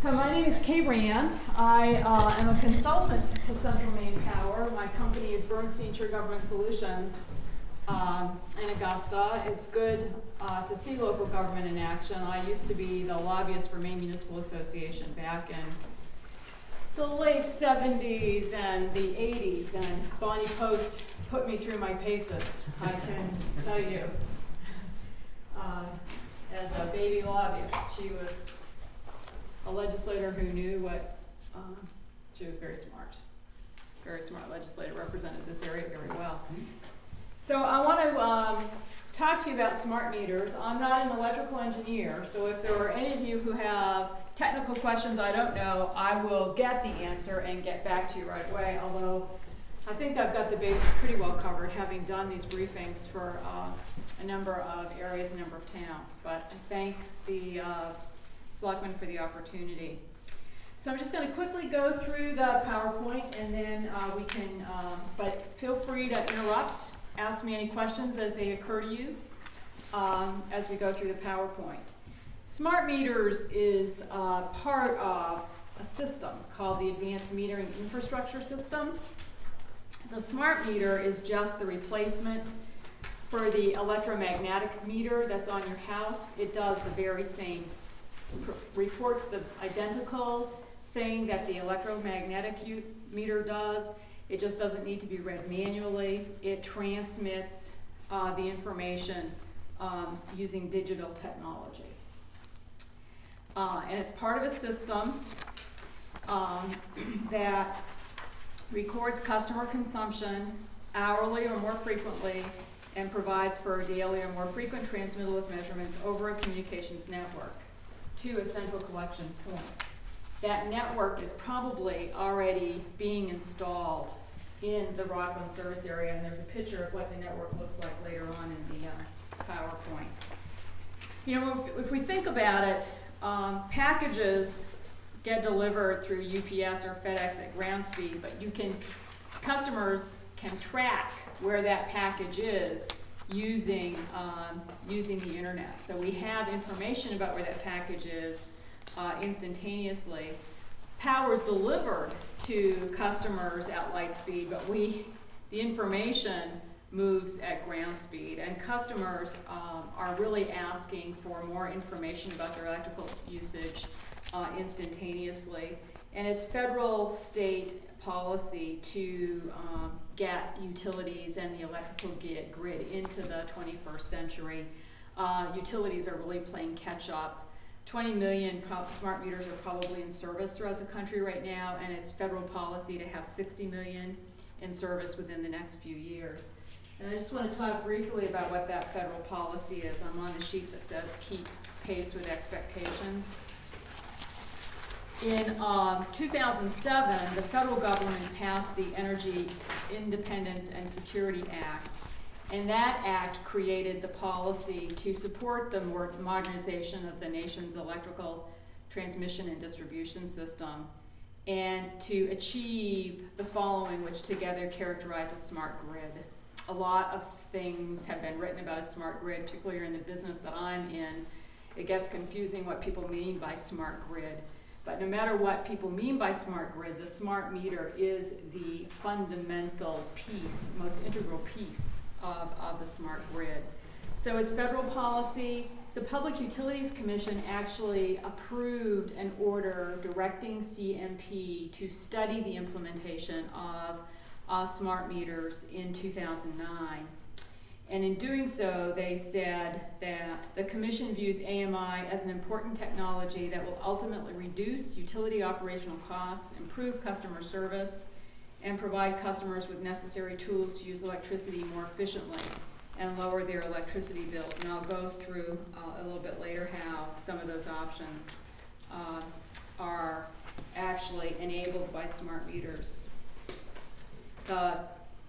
So my name is Kay Rand. I am a consultant to Central Maine Power. My company is Bernstein True Government Solutions in Augusta. It's good to see local government in action. I used to be the lobbyist for Maine Municipal Association back in the late 70s and the 80s, and Bonnie Post put me through my paces, I can tell you. As a baby lobbyist, she was a legislator who knew what, she was very smart legislator, represented this area very well. So I want to talk to you about smart meters. I'm not an electrical engineer, so if there are any of you who have technical questions I don't know, I will get the answer and get back to you right away, although I think I've got the bases pretty well covered, having done these briefings for a number of areas, a number of towns. But I thank the Selectmen for the opportunity. So I'm just going to quickly go through the PowerPoint, and then we can, but feel free to interrupt, ask me any questions as they occur to you as we go through the PowerPoint. Smart meters is part of a system called the Advanced Metering Infrastructure System. The smart meter is just the replacement for the electromagnetic meter that's on your house. It does the very same, reports the identical thing that the electromagnetic meter does. It just doesn't need to be read manually. It transmits the information using digital technology. And it's part of a system that records customer consumption hourly or more frequently and provides for daily or more frequent transmittal of measurements over a communications network to a central collection point. That network is probably already being installed in the Rockland service area, and there's a picture of what the network looks like later on in the PowerPoint. You know, if we think about it, packages get delivered through UPS or FedEx at ground speed, but customers can track where that package is using the internet. So we have information about where that package is instantaneously. Power is delivered to customers at light speed, but the information moves at ground speed, and customers are really asking for more information about their electrical usage instantaneously. And it's federal state policy to get utilities and the electrical grid into the 21st century. Utilities are really playing catch up. 20 million smart meters are probably in service throughout the country right now, and it's federal policy to have 60 million in service within the next few years. And I just want to talk briefly about what that federal policy is. I'm on the sheet that says keep pace with expectations. In 2007, the federal government passed the Energy Independence and Security Act, and that act created the policy to support the modernization of the nation's electrical transmission and distribution system, and to achieve the following, which together characterize a smart grid. A lot of things have been written about a smart grid, particularly in the business that I'm in. It gets confusing what people mean by smart grid. But no matter what people mean by smart grid, the smart meter is the fundamental piece, most integral piece of the smart grid. So it's federal policy. The Public Utilities Commission actually approved an order directing CMP to study the implementation of smart meters in 2009. And in doing so, they said that the Commission views AMI as an important technology that will ultimately reduce utility operational costs, improve customer service, and provide customers with necessary tools to use electricity more efficiently and lower their electricity bills. And I'll go through a little bit later how some of those options are actually enabled by smart meters. The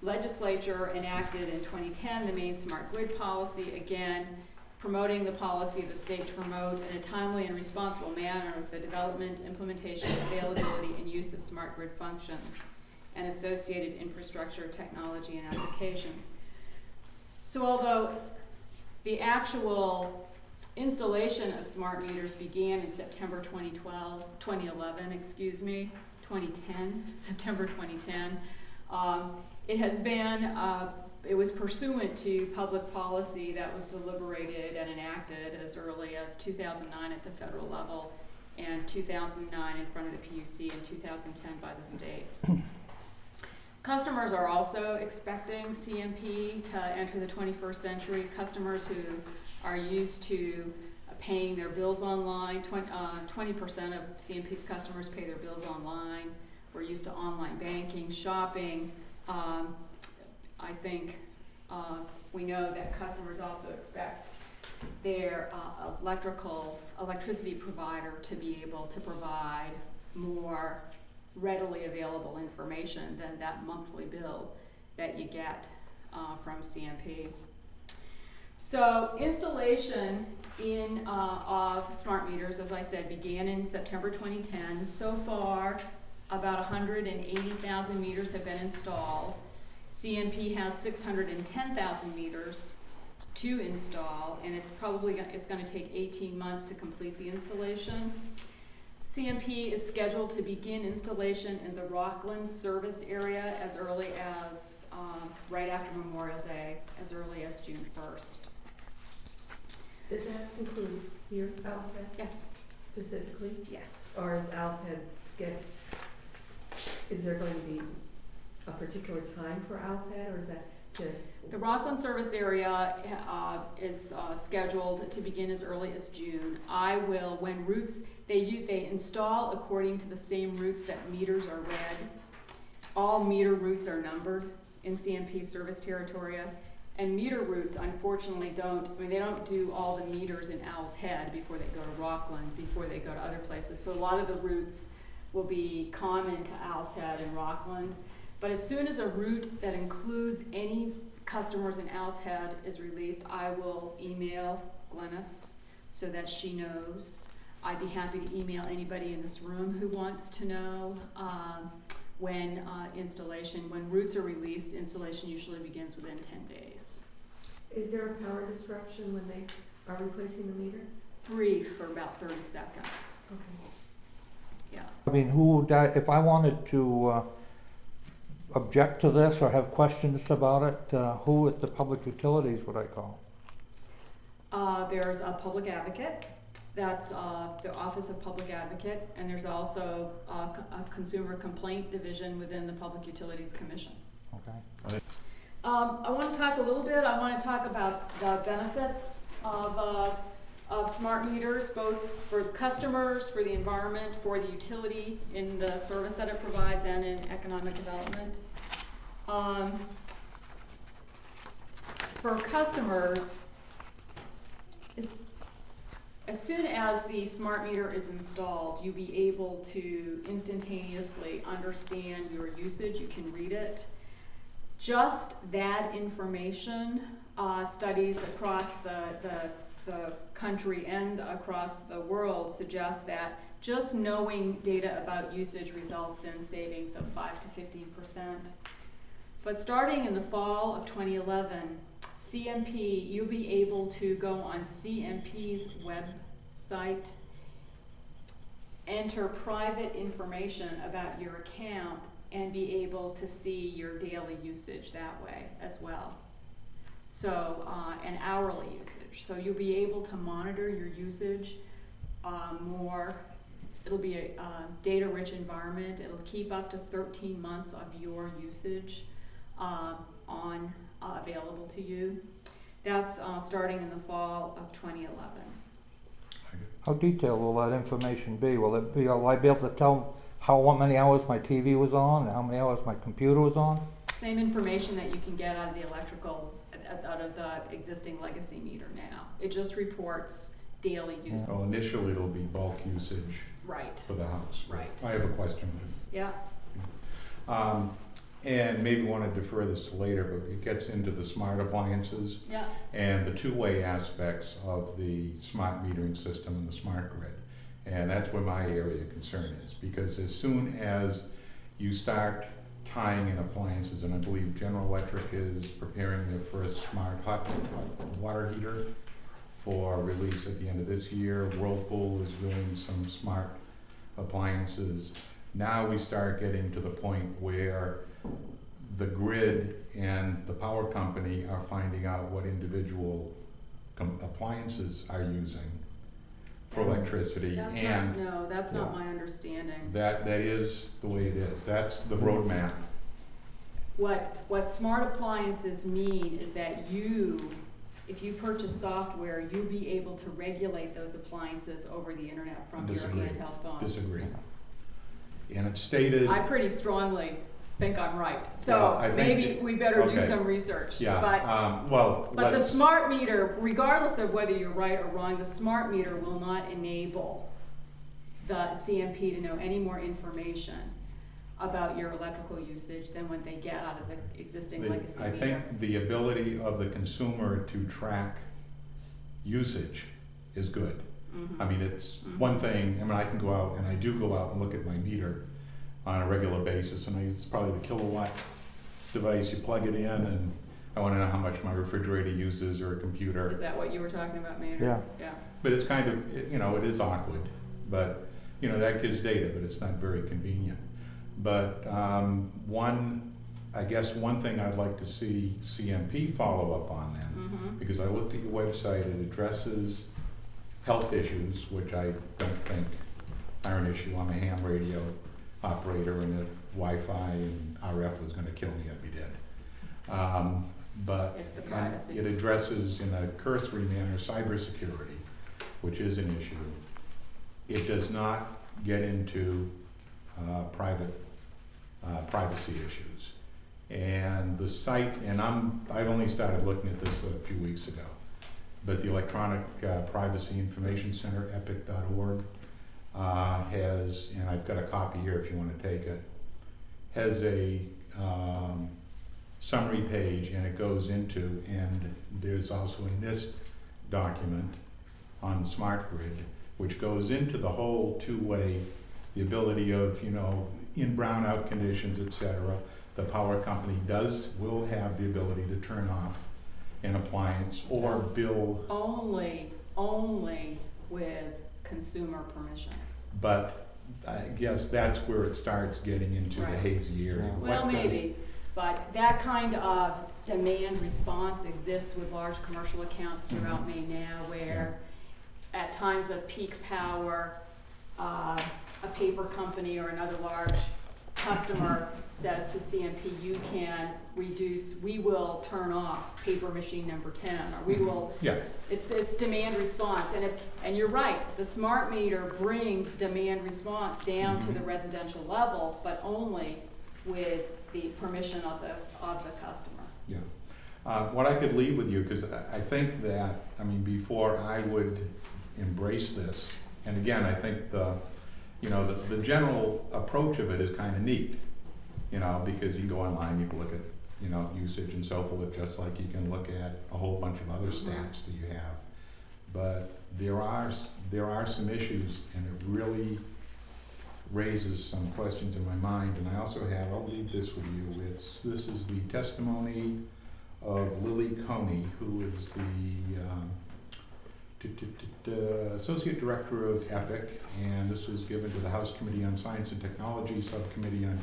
legislature enacted in 2010 the Maine Smart Grid Policy, again promoting the policy of the state to promote in a timely and responsible manner the development, implementation, availability, and use of smart grid functions and associated infrastructure, technology, and applications. So although the actual Installation of smart meters began in September 2010, September 2010. It has been, it was pursuant to public policy that was deliberated and enacted as early as 2009 at the federal level and 2009 in front of the PUC and 2010 by the state. Customers are also expecting CMP to enter the 21st century. Customers who are used to paying their bills online, 20% of CMP's customers pay their bills online. We're used to online banking, shopping. I think we know that customers also expect their electricity provider to be able to provide more readily available information than that monthly bill that you get from CMP. So installation of smart meters, as I said, began in September 2010. So far, about 180,000 meters have been installed. CMP has 610,000 meters to install, and it's going to take 18 months to complete the installation. CMP is scheduled to begin installation in the Rockland service area as early as right after Memorial Day, as early as June 1st. Does that include here, Alshead? Yes. Specifically? Yes. Or is Alshead scheduled? Is there going to be a particular time for Alshead, or is that just? The Rockland service area is scheduled to begin as early as June. I will, when routes, they install according to the same routes that meters are read. All meter routes are numbered in CMP service territory, and meter routes unfortunately they don't do all the meters in Owl's Head before they go to Rockland, before they go to other places. So a lot of the routes will be common to Owl's Head and Rockland. But as soon as a route that includes any customers in Owl's Head is released, I will email Glennis so that she knows. I'd be happy to email anybody in this room who wants to know when routes are released. Installation usually begins within 10 days. Is there a power disruption when they are replacing the meter? Brief, for about 30 seconds. Okay. Yeah. I mean, who would if I wanted to object to this or have questions about it, who at the public utilities would I call? There's a public advocate. That's the Office of Public Advocate, and there's also a Consumer Complaint Division within the Public Utilities Commission. Okay. I want to talk a little bit. I want to talk about the benefits of smart meters, both for customers, for the environment, for the utility in the service that it provides, and in economic development. For customers, as soon as the smart meter is installed, you'll be able to instantaneously understand your usage. You can read it. Just that information, studies across the country and across the world suggest that just knowing data about usage results in savings of 5 to 15%. But starting in the fall of 2011, CMP, you'll be able to go on CMP's website, enter private information about your account, and be able to see your daily usage that way as well. So, and hourly usage. So you'll be able to monitor your usage more. It'll be a data-rich environment. It'll keep up to 13 months of your usage available to you. That's starting in the fall of 2011. How detailed will that information be? Will I be able to tell how many hours my TV was on, and how many hours my computer was on? Same information that you can get out of the out of the existing legacy meter now. It just reports daily usage. Well, initially it'll be bulk usage Right. for the house. Right. I have a question. Yeah. And maybe want to defer this to later, but it gets into the smart appliances Yeah. and the two-way aspects of the smart metering system and the smart grid. And that's where my area of concern is, because as soon as you start tying in appliances, and I believe General Electric is preparing their first smart hot water heater for release at the end of this year. Whirlpool is doing some smart appliances. Now we start getting to the point where the grid and the power company are finding out what individual appliances are using for electricity, That's and no, that's not my understanding. that is the way it is. That's the roadmap. What smart appliances mean is that if you purchase software, you'll be able to regulate those appliances over the internet from your handheld phone. Disagree. And it's stated. I pretty strongly think I'm right. So Well, I think maybe we better do okay. some research. Yeah. But the smart meter, regardless of whether you're right or wrong, the smart meter will not enable the CMP to know any more information about your electrical usage than what they get out of the existing legacy I meter. think the ability of the consumer to track usage is good. Mhm. I mean, it's Mhm. one thing, I mean, I can go out, and I do go out and look at my meter on a regular basis, and it's probably the kilowatt device, you plug it in, and I wanna know how much my refrigerator uses, or a computer. Is that what you were talking about, Maynard? Yeah. Yeah. But it's kind of, it is awkward, but, that gives data, but it's not very convenient. But I guess one thing I'd like to see CMP follow up on then, Mhm. because I looked at your website, it addresses health issues, which I don't think are an issue. I'm a ham radio operator, and if Wi-Fi and RF was gonna kill me, I'd be dead. But It's the and privacy. it addresses in a cursory manner cybersecurity, which is an issue. It does not get into privacy issues. And the site, and I've only started looking at this a few weeks ago, but the Electronic Privacy Information Center, epic.org, has, and I've got a copy here if you want to take it, has a summary page, and it goes into, and there's also a NIST document on the smart grid, which goes into the whole two-way, the ability of, in brownout conditions, et cetera, the power company will have the ability to turn off an appliance or bill. Only with consumer permission. But I guess that's where it starts getting into the Right. hazy area. Well, maybe, but that kind of demand response exists with large commercial accounts throughout Maine now, where at times of peak power, a paper company or another large customer says to CMP, we will turn off paper machine number 10, or we will, it's demand response. And you're right, the smart meter brings demand response down to the residential level, but only with the permission of the customer. Yeah. What I could leave with you, because I think that, before I would embrace this, and again, I think the general approach of it is kind of neat, because you can go online, you can look at, usage and so forth, just like you can look at a whole bunch of other stats that you have. But there are some issues, and it really raises some questions in my mind. And I also have, I'll leave this with you, this is the testimony of Lily Coney, who is the Associate Director of EPIC, and this was given to the House Committee on Science and Technology, Subcommittee on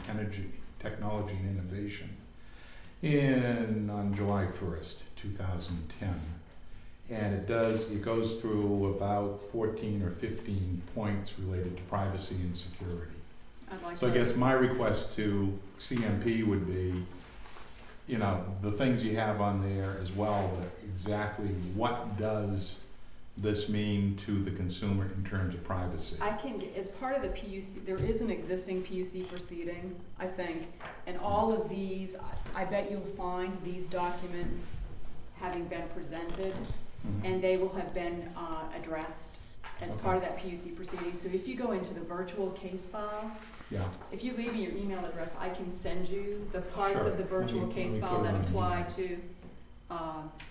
Technology and Innovation on July 1st, 2010. And it goes through about 14 or 15 points related to privacy and security. So I guess my request to CMP would be, the things you have on there as well, but exactly what does this mean to the consumer in terms of privacy? As part of the PUC, there is an existing PUC proceeding, I think, and all of these, I bet you'll find these documents having been presented, and they will have been addressed as part of that PUC proceeding. So if you go into the virtual case file, if you leave me your email address, I can send you the parts of the virtual case file that apply to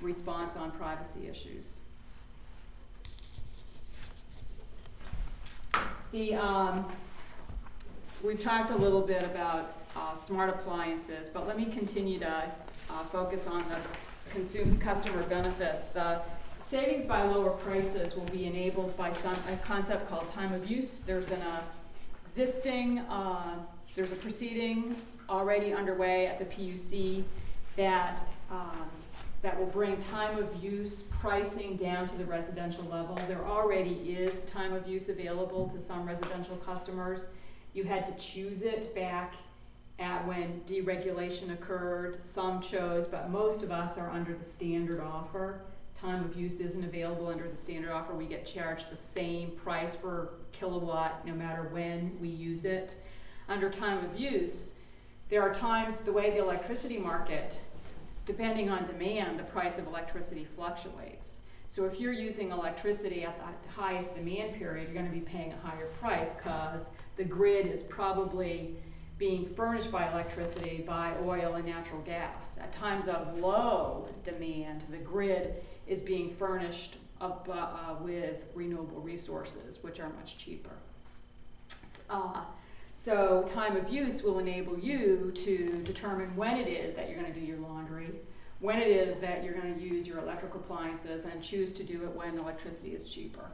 response on privacy issues. We've talked a little bit about smart appliances, but let me continue to focus on the customer benefits. The savings by lower prices will be enabled by a concept called time of use. There's an existing, there's a proceeding already underway at the PUC that will bring time of use pricing down to the residential level. There already is time of use available to some residential customers. You had to choose it back at when deregulation occurred. Some chose, but most of us are under the standard offer. Time of use isn't available under the standard offer. We get charged the same price per kilowatt no matter when we use it. Under time of use, there are times, the way the electricity market, depending on demand, the price of electricity fluctuates. So if you're using electricity at the highest demand period, you're going to be paying a higher price because the grid is probably being furnished by electricity by oil and natural gas. At times of low demand, the grid is being furnished with renewable resources, which are much cheaper. So time of use will enable you to determine when it is that you're going to do your laundry, when it is that you're going to use your electrical appliances, and choose to do it when electricity is cheaper.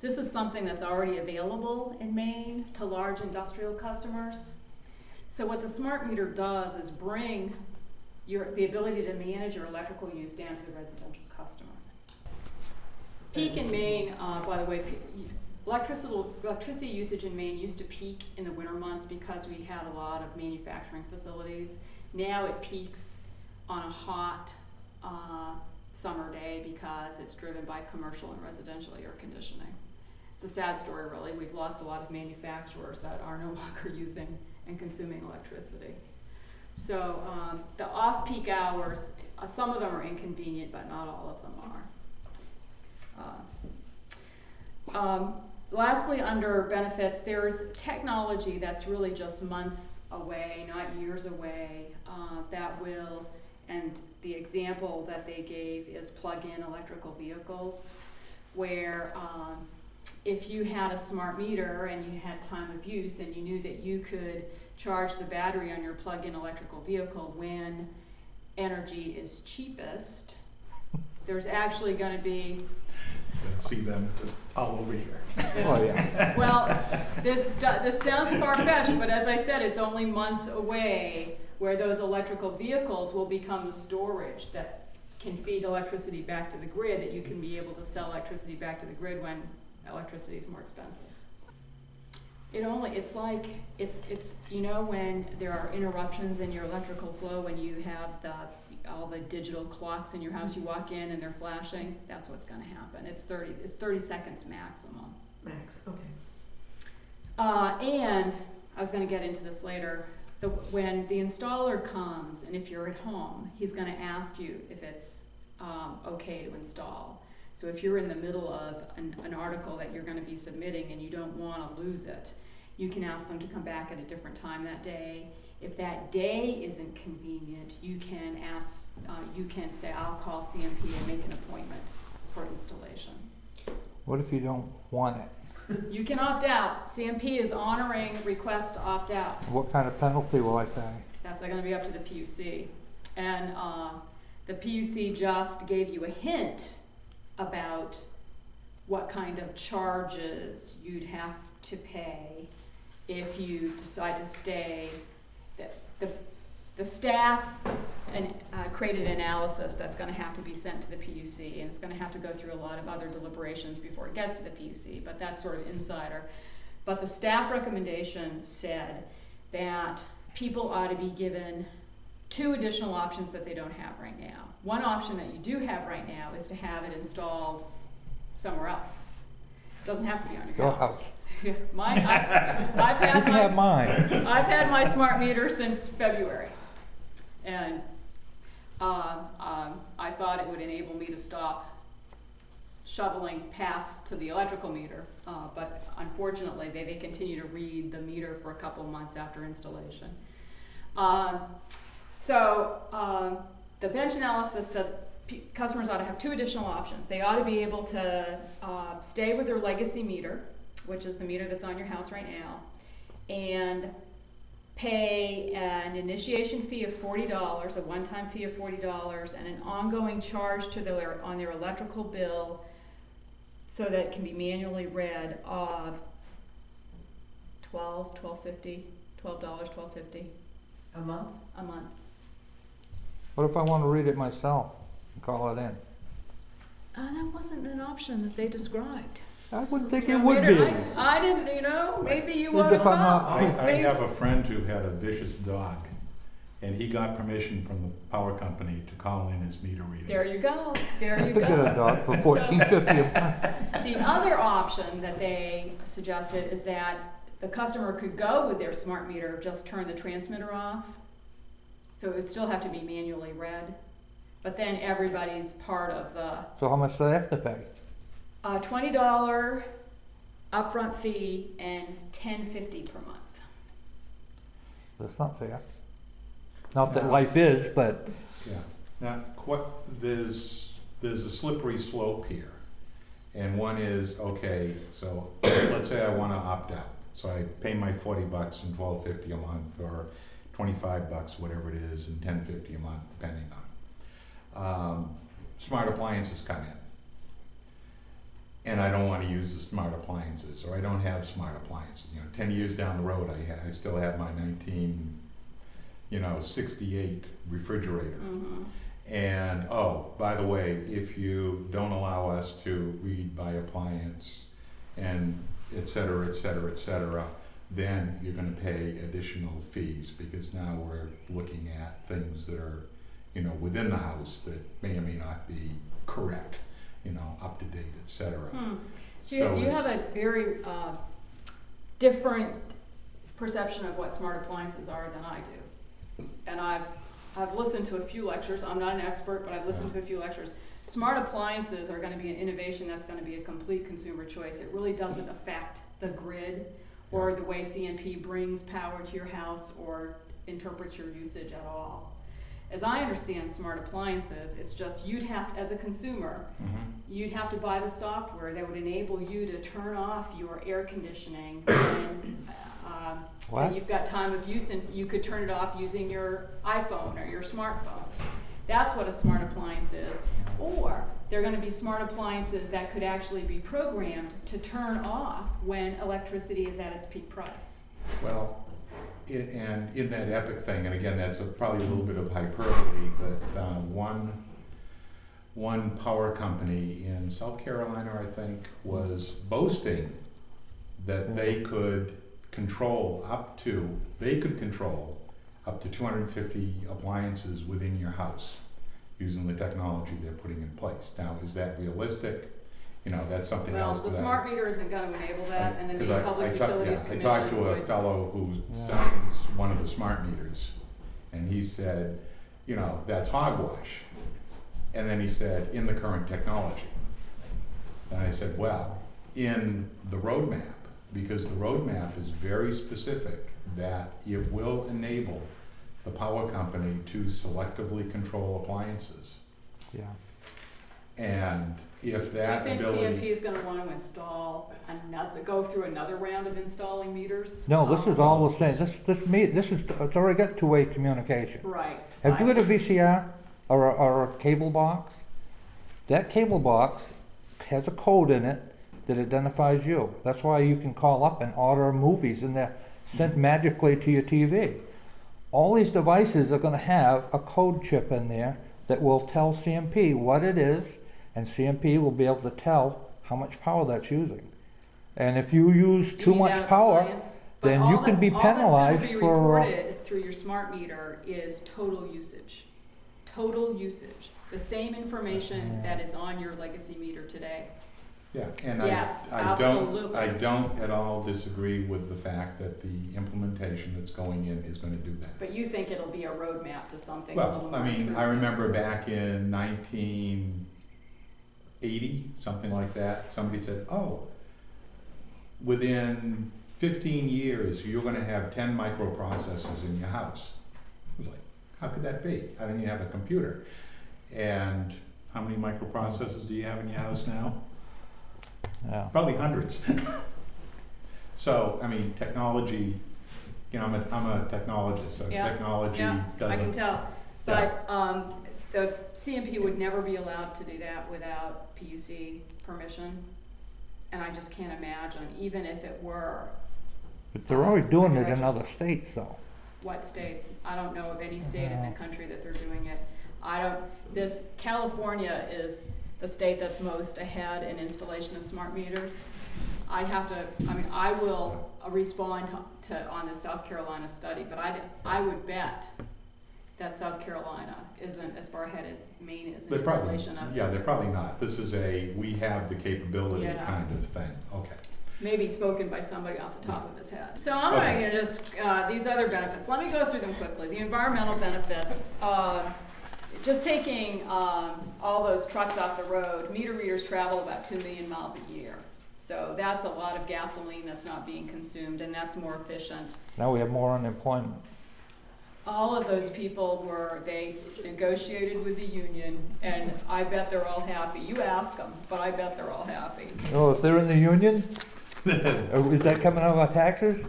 This is something that's already available in Maine to large industrial customers. So what the smart meter does is bring the ability to manage your electrical use down to the residential customer. Peak in Maine, by the way, electricity usage in Maine used to peak in the winter months because we had a lot of manufacturing facilities. Now it peaks on a hot summer day because it's driven by commercial and residential air conditioning. It's a sad story, really. We've lost a lot of manufacturers that are no longer using and consuming electricity. So the off-peak hours, some of them are inconvenient, but not all of them are. Lastly, under benefits, there's technology that's really just months away, not years away, that will, and the example that they gave is plug-in electrical vehicles, where if you had a smart meter and you had time of use and you knew that you could charge the battery on your plug-in electrical vehicle when energy is cheapest, there's actually going to be... Gonna see them just all over here. Oh, yeah. Well, this sounds far-fetched, but as I said, it's only months away where those electrical vehicles will become the storage that can feed electricity back to the grid, that you can be able to sell electricity back to the grid when electricity is more expensive. It's like, you know, when there are interruptions in your electrical flow, when you have all the digital clocks in your house, you walk in and they're flashing, that's what's going to happen. It's 30 seconds maximum. Max, okay. And I was going to get into this later. When the installer comes, and if you're at home, he's going to ask you if it's okay to install. So if you're in the middle of an article that you're going to be submitting and you don't want to lose it, you can ask them to come back at a different time that day. If that day isn't convenient, you can say, I'll call CMP and make an appointment for installation. What if you don't want it? You can opt out. CMP is honoring requests to opt out. What kind of penalty will I pay? That's going to be up to the PUC. And the PUC just gave you a hint about what kind of charges you'd have to pay if you decide to stay. The staff created an analysis that's going to have to be sent to the PUC, and it's going to have to go through a lot of other deliberations before it gets to the PUC, but that's sort of insider. But the staff recommendation said that people ought to be given 2 additional options that they don't have right now. One option that you do have right now is to have it installed somewhere else. It doesn't have to be on your house. You I've can have mine. I've had my smart meter since February, and I thought it would enable me to stop shoveling past to the electrical meter, but unfortunately they continue to read the meter for a couple of months after installation. The bench analysis said customers ought to have 2 additional options. They ought to be able to stay with their legacy meter, which is the meter that's on your house right now, and pay an initiation fee of $40, a one-time fee of $40, and an ongoing charge to on their electrical bill so that it can be manually read of $12.50 A month? a month. What if I want to read it myself and call it in? That wasn't an option that they described. I wouldn't think You it know, would later, be. I didn't, maybe you As want to if I'm not- I have a friend who had a vicious dog, and he got permission from the power company to call in his meter reading. There you go, there you I could get a go. dog for $14.50 a month. The other option that they suggested is that the customer could go with their smart meter, just turn the transmitter off. So it would still have to be manually read, but then everybody's part of the So how much do they have to pay? $20 upfront fee and $10.50 per month. That's not fair. Not that life is, but Yeah, now, there's a slippery slope here. And one is, okay, so let's say I wanna opt out. So I pay my $40 and $12.50 a month, or $25, whatever it is, and $10.50 a month, depending on. Smart appliances come in. And I don't wanna use the smart appliances, or I don't have smart appliances. 10 years down the road, I still have my 1968 refrigerator. Mm-hmm. And, oh, by the way, if you don't allow us to read by appliance and et cetera, et cetera, et cetera, then you're gonna pay additional fees, because now we're looking at things that are, within the house that may or may not be correct, up to date, et cetera. So you have a very different perception of what smart appliances are than I do. And I've listened to a few lectures. I'm not an expert, but I've listened to a few lectures. Smart appliances are going to be an innovation that's going to be a complete consumer choice. It really doesn't affect the grid or the way CMP brings power to your house or interprets your usage at all. As I understand smart appliances, it's just as a consumer, you'd have to buy the software that would enable you to turn off your air conditioning and say you've got time of use, and you could turn it off using your iPhone or your smartphone. That's what a smart appliance is. Or they're going to be smart appliances that could actually be programmed to turn off when electricity is at its peak price. Well, and in that Epic thing, and again, that's probably a little bit of hyperbole, but one power company in South Carolina, I think, was boasting that they could control up to 250 appliances within your house using the technology they're putting in place. Now, is that realistic? That's something else. Well, the smart meter isn't going to enable that, and the Maine Public Utilities Commission I talked to a fellow who sells one of the smart meters, and he said, that's hogwash. And then he said, in the current technology. And I said, well, in the roadmap, because the roadmap is very specific that it will enable the power company to selectively control appliances. yeah. And if that Do you think ability... CMP is going to want to go through another round of installing meters? No, this is all the same. It's already got two-way communication. Right. Have you got a VCR or a cable box? That cable box has a code in it that identifies you. That's why you can call up and order movies, and they're sent magically to your TV. All these devices are going to have a code chip in there that will tell CMP what it is, and CMP will be able to tell how much power that's using. And if you use too much power, then you can be penalized all that's going to be for... reported through your smart meter is total usage. Total usage. The same information that is on your legacy meter today. Yeah, and Yes, I absolutely. don't at all disagree with the fact that the implementation that's going in is going to do that. But you think it'll be a roadmap to something a little Well, more I mean, intrusive. I remember back in 1980, something like that, somebody said, oh, within 15 years, you're going to have 10 microprocessors in your house. I was like, how could that be? I don't even have a computer. And How many microprocessors do you have in your house now? Yeah. Probably hundreds. so, I mean, technology you know, I'm a technologist, so Yeah, technology Yeah, I can doesn't, tell. But the CMP would never be allowed to do that without PUC permission. And I just can't imagine, even if it were, But they're already doing it in regulation. other states though. What states? I don't know of any state in the country that they're doing it. California is the state that's most ahead in installation of smart meters. I will respond on the South Carolina study, but I would bet that South Carolina isn't as far ahead as Maine is in they're probably, installation of. yeah, they're probably not. This is we have the capability Yeah. kind of thing, okay. Maybe spoken by somebody off the top of his head. So I'm going to just, these other benefits, let me go through them quickly. The environmental benefits, just taking all those trucks off the road, meter readers travel about 2 million miles a year. So that's a lot of gasoline that's not being consumed, and that's more efficient. Now we have more unemployment. All of those people they negotiated with the union, and I bet they're all happy. You ask them, but I bet they're all happy. Oh, if they're in the union? Is that coming out of our taxes?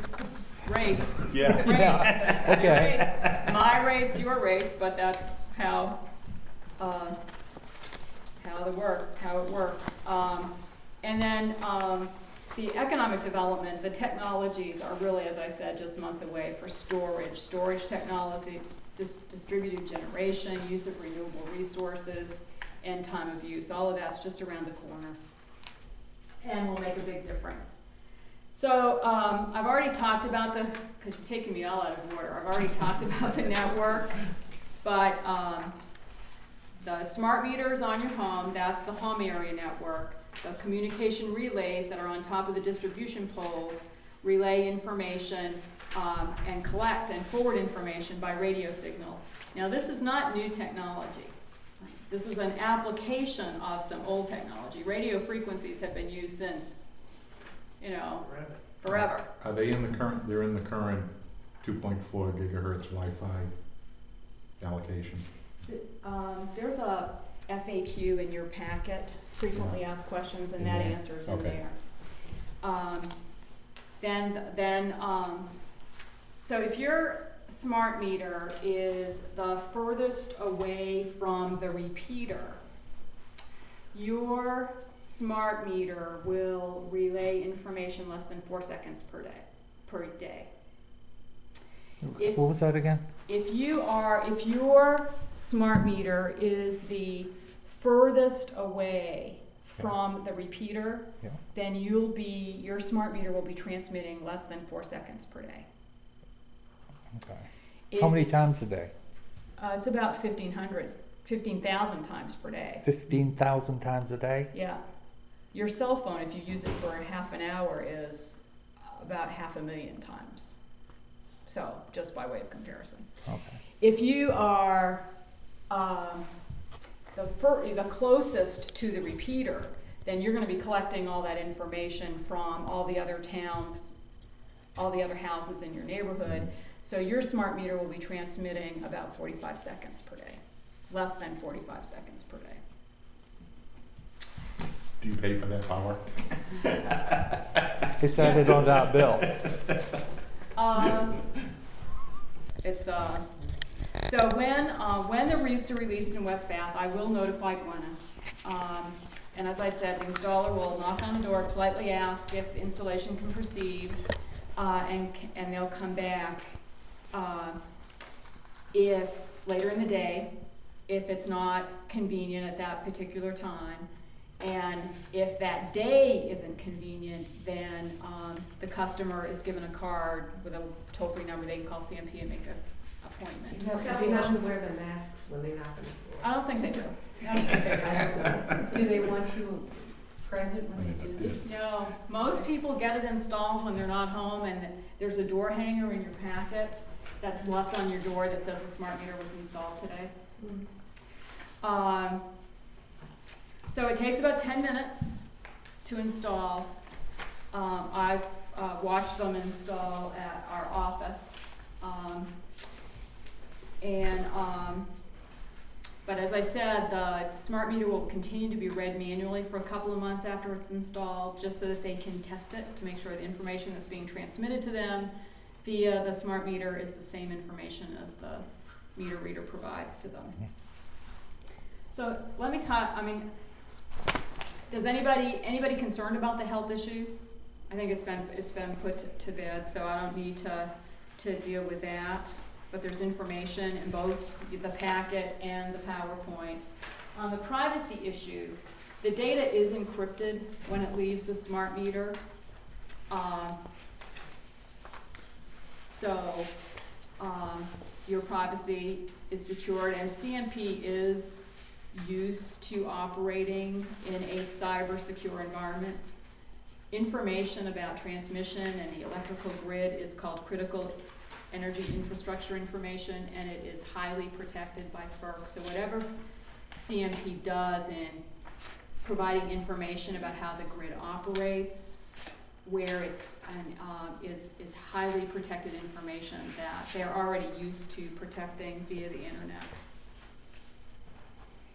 Rates. Yeah. Rates. Yeah, okay. Rates. My rates, your rates, but that's how it works. And then the economic development, the technologies are really, as I said, just months away for storage technology, distributed generation, use of renewable resources, and time of use. All of that's just around the corner and will make a big difference. So I've already talked about because you've taken me all out of order, I've already talked about the network, but the smart meters on your home, that's the home area network. The communication relays that are on top of the distribution poles relay information and collect and forward information by radio signal. Now this is not new technology. This is an application of some old technology. Radio frequencies have been used since, forever. Are they in the current, they're in the current 2.4 gigahertz Wi-Fi allocation? There's a FAQ in your packet, frequently asked questions, and that answer is in Okay. there. So if your smart meter is the furthest away from the repeater, your smart meter will relay information less than 4 seconds per day. What was that again? If your smart meter is the furthest away from the repeater, Yeah. then your smart meter will be transmitting less than 4 seconds per day. Okay. How many times a day? It's about 15,000 times per day. 15,000 times a day? Yeah. Your cell phone, if you use it for half an hour, is about 500,000 times. So, just by way of comparison. Okay. If you are the closest to the repeater, then you're going to be collecting all that information from all the other towns, all the other houses in your neighborhood. So your smart meter will be transmitting about 45 seconds per day, less than 45 seconds per day. Do you pay for that power? It's added on that bill. So when the wreaths are released in West Bath, I will notify Glennis. And as I said, the installer will knock on the door, politely ask if installation can proceed, and they'll come back if later in the day, if it's not convenient at that particular time. And if that day isn't convenient, then the customer is given a card with a toll-free number. They can call CMP and make an appointment. Does he have to wear the masks when they knock on the door? I don't think they do. Do they want you present when they do this? No, most people get it installed when they're not home, and there's a door hanger in your packet that's left on your door that says the smart meter was installed today. So it takes about 10 minutes to install. I've watched them install at our office. But as I said, the smart meter will continue to be read manually for a couple of months after it's installed, just so that they can test it to make sure the information that's being transmitted to them via the smart meter is the same information as the meter reader provides to them. So let me talk, I mean, does anybody concerned about the health issue? I think it's been put to bed, so I don't need to deal with that. But there's information in both the packet and the PowerPoint. On the privacy issue, the data is encrypted when it leaves the smart meter. Your privacy is secured, and CMP is used to operating in a cyber secure environment. Information about transmission and the electrical grid is called critical energy infrastructure information, and it is highly protected by FERC. So whatever CMP does in providing information about how the grid operates, where it's is highly protected information that they're already used to protecting via the internet.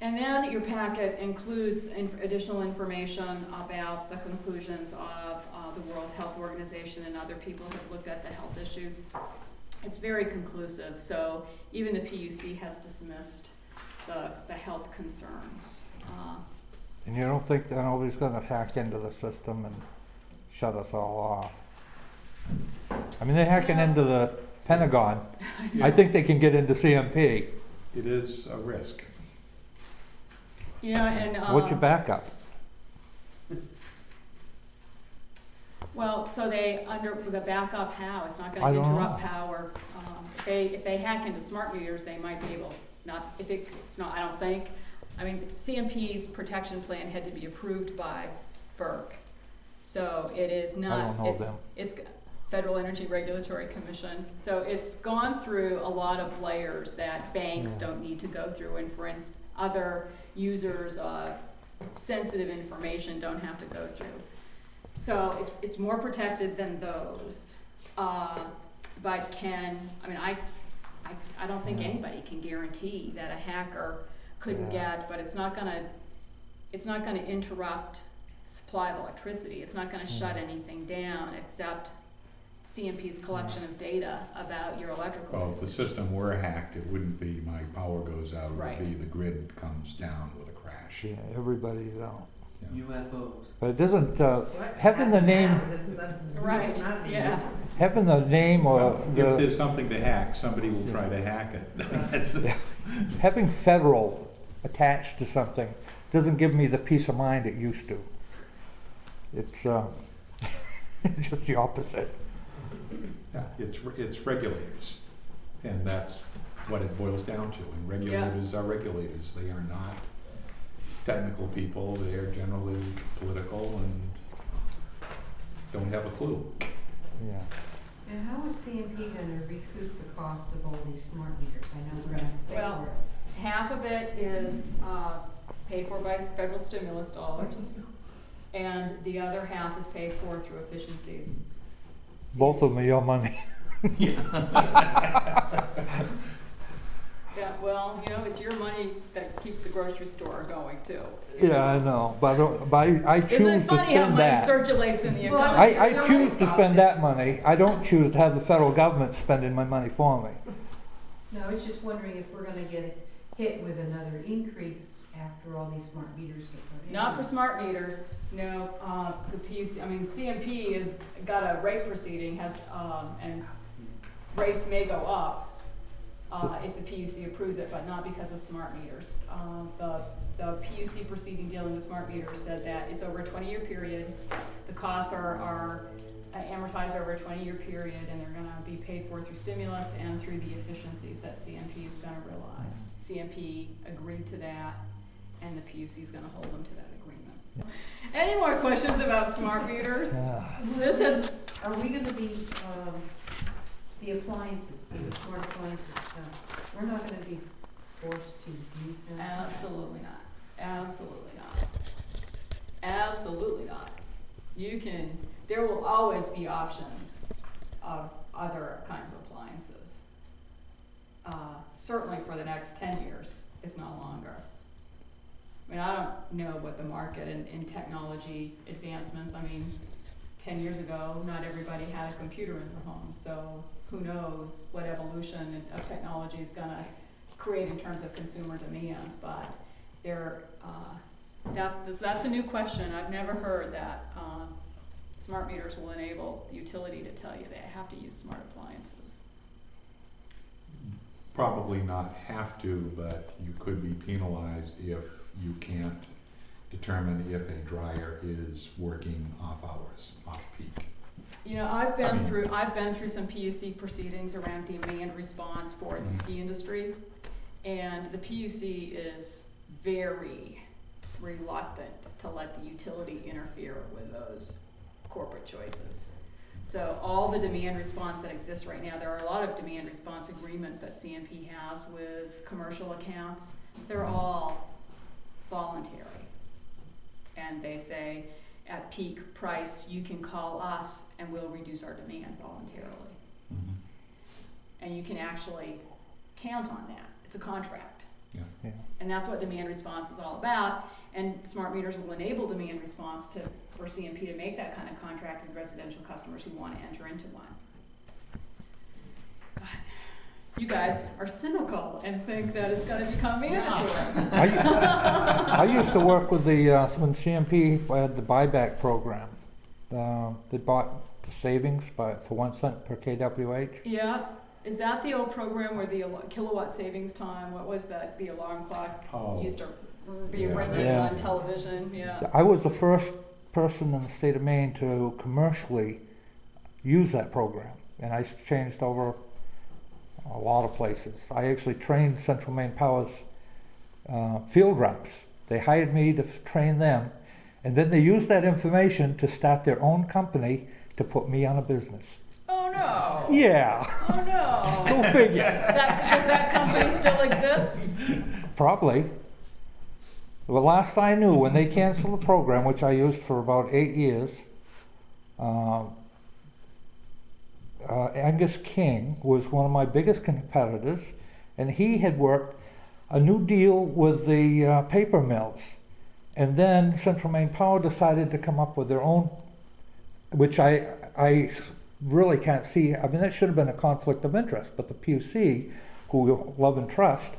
And then your packet includes additional information about the conclusions of the World Health Organization and other people who have looked at the health issue. It's very conclusive, so even the PUC has dismissed the health concerns. And you don't think that nobody's gonna hack into the system and shut us all off? I mean, they're hacking into the Pentagon. I think they can get into CMP. It is a risk. Yeah, and What's your backup? well, so they under the backup how? It's not I going to don't interrupt know. power. If they hack into smart meters, they might be able not. If it's not, I don't think. I mean, CMP's protection plan had to be approved by FERC, so it is not. I don't know them. It's Federal Energy Regulatory Commission. So it's gone through a lot of layers that banks don't need to go through, and for instance, other users of sensitive information don't have to go through. So it's more protected than those. But I don't think anybody can guarantee that a hacker couldn't get, but it's not gonna interrupt supply of electricity. It's not gonna shut anything down except CMP's collection of data about your electrical Well, if the usage. system were hacked, it wouldn't be my power goes out, it Right. would be the grid comes down with a crash. Yeah, everybody's out. UFOs. But it doesn't, having the name, Right, yeah. having the name or If the, there's something to hack, somebody will try to hack it. That's- having federal attached to something doesn't give me the peace of mind it used to. It's, it's just the opposite. Yeah, it's regulators, and that's what it boils down to. And regulators are regulators. They are not technical people. They are generally political and don't have a clue. Yeah. And how is CMP gonna recoup the cost of all these smart meters? I know we're gonna have to pay Well, for it. half of it is paid for by federal stimulus dollars, and the other half is paid for through efficiencies. Both of them are your money. Yeah, well, you know, it's your money that keeps the grocery store going too. Yeah, I know, but I Isn't choose it to funny how spend money that. circulates in the Well, economy? I choose to spend that money. I don't choose to have the federal government spending my money for me. No, I was just wondering if we're gonna get hit with another increase after all these smart meters get put in. Not for smart meters, no. The PUC, I mean, CMP has got a rate proceeding, and rates may go up if the PUC approves it, but not because of smart meters. The PUC proceeding dealing with smart meters said that it's over a 20-year period. The costs are amortized over a 20-year period, and they're going to be paid for through stimulus and through the efficiencies that CMP is going to realize. CMP agreed to that, and the PUC is going to hold them to that agreement. Any more questions about smart meters? Yeah. This has Are we gonna be, the appliances, the smart appliances, we're not gonna be forced to use them? absolutely not. Absolutely not. Absolutely not. There will always be options of other kinds of appliances. Certainly for the next 10 years, if not longer. I mean, I don't know what the market in technology advancements, I mean, 10 years ago, not everybody had a computer in their home, so who knows what evolution of technology is gonna create in terms of consumer demand, but that's a new question. I've never heard that smart meters will enable the utility to tell you they have to use smart appliances. Probably not have to, but you could be penalized if you can't determine if a dryer is working off hours, off peak. You know, I've been through some PUC proceedings around demand response for the ski industry, and the PUC is very reluctant to let the utility interfere with those corporate choices. So all the demand response that exists right now, there are a lot of demand response agreements that CMP has with commercial accounts. They're all voluntary. And they say, at peak price, you can call us and we'll reduce our demand voluntarily. Mhm. And you can actually count on that. It's a contract. Yeah. And that's what demand response is all about. And smart meters will enable demand response for CMP to make that kind of contract with residential customers who want to enter into one. But you guys are cynical and think that it's going to become mandatory. I used to work with when CMP had the buyback program. They bought the savings for 1 cent per kWh. Yeah. Is that the old program where the kilowatt savings time, what was that, the alarm clock used to be regulated on television? Yeah. I was the first person in the state of Maine to commercially use that program, and I changed over a lot of places. I actually trained Central Maine Power's field reps. They hired me to train them, and then they used that information to start their own company to put me out of business. Oh no! Yeah. Oh no! Go figure. Does that company still exist? Probably. Well, last I knew, when they canceled the program, which I used for about 8 years, Angus King was one of my biggest competitors, and he had worked a new deal with the paper mills. And then Central Maine Power decided to come up with their own, which I really can't see. I mean, that should have been a conflict of interest, but the PUC, who we love and trust,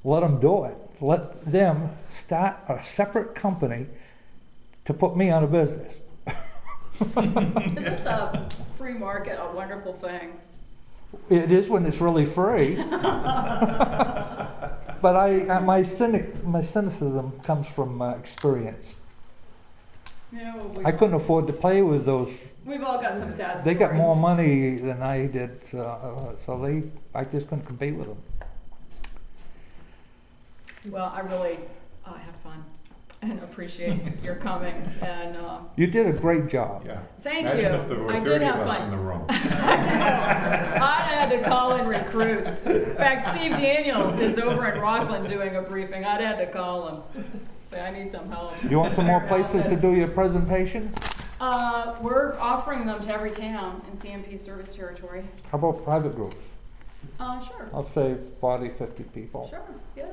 let them do it. Let them start a separate company to put me out of business. Isn't the free market a wonderful thing? It is when it's really free. But my cynicism comes from experience. Yeah, well, I couldn't afford to play with those. We've all got some sad stories. They got more money than I did, so I just couldn't compete with them. Well, I really had fun and appreciate your coming. And You did a great job. Yeah. Thank Imagine you. if there were I 30 did of have us fun. in the room. I had to call in recruits. In fact, Steve Daniels is over in Rockland doing a briefing. I'd had to call him. Say, I need some help. You want some more places to do your presentation? We're offering them to every town in CMP service territory. How about private groups? Sure. I'll say 40, 50 people. Sure, yeah.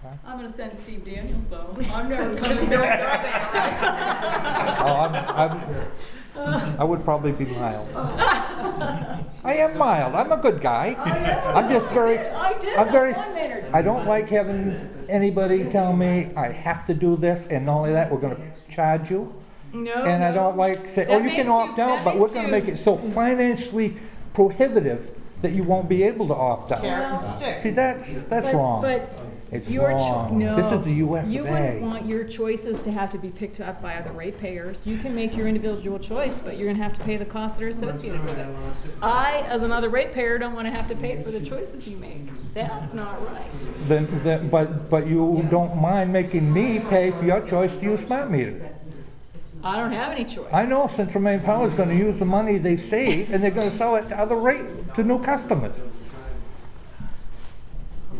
Okay. I'm going to send Steve Daniels, though. I'm never coming back. I would probably be mild. I am mild. I'm a good guy. I'm just very. I don't like having anybody tell me I have to do this, and not only that, we're going to charge you. No. And I don't like say, oh, you can opt out, but we're going to make it so financially prohibitive that you won't be able to opt out. Carrot and stick. See, that's wrong. But It's your wrong. no. This is the US You of wouldn't A. want your choices to have to be picked up by other ratepayers. You can make your individual choice, but you're going to have to pay the costs that are associated with it. I, as another ratepayer, don't want to have to pay for the choices you make. That's not right. But you don't mind making me pay for your choice to use smart meter. I don't have any choice. I know Central Maine Power is going to use the money they save, and they're going to sell it to new customers.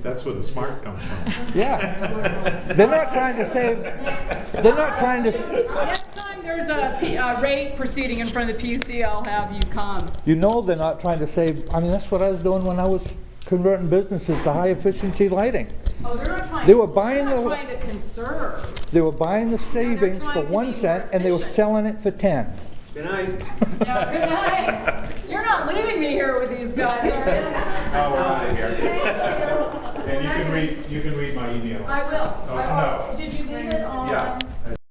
That's where the smart comes from. Yeah. They're not trying to save. They're not trying to. Next time there's a rate proceeding in front of the PUC, I'll have you come. You know they're not trying to save. I mean, that's what I was doing when I was converting businesses to high efficiency lighting. Oh, they're not trying. They were buying they're not trying to conserve. They were buying the savings for trying to 1 be cent, more and they were efficient. selling it for 10. Good night. Yeah, good night. You're not leaving me here with these guys, are you? Oh, we're out of here. And you can read my email. I will. Oh, no. Did you leave it on? Yeah.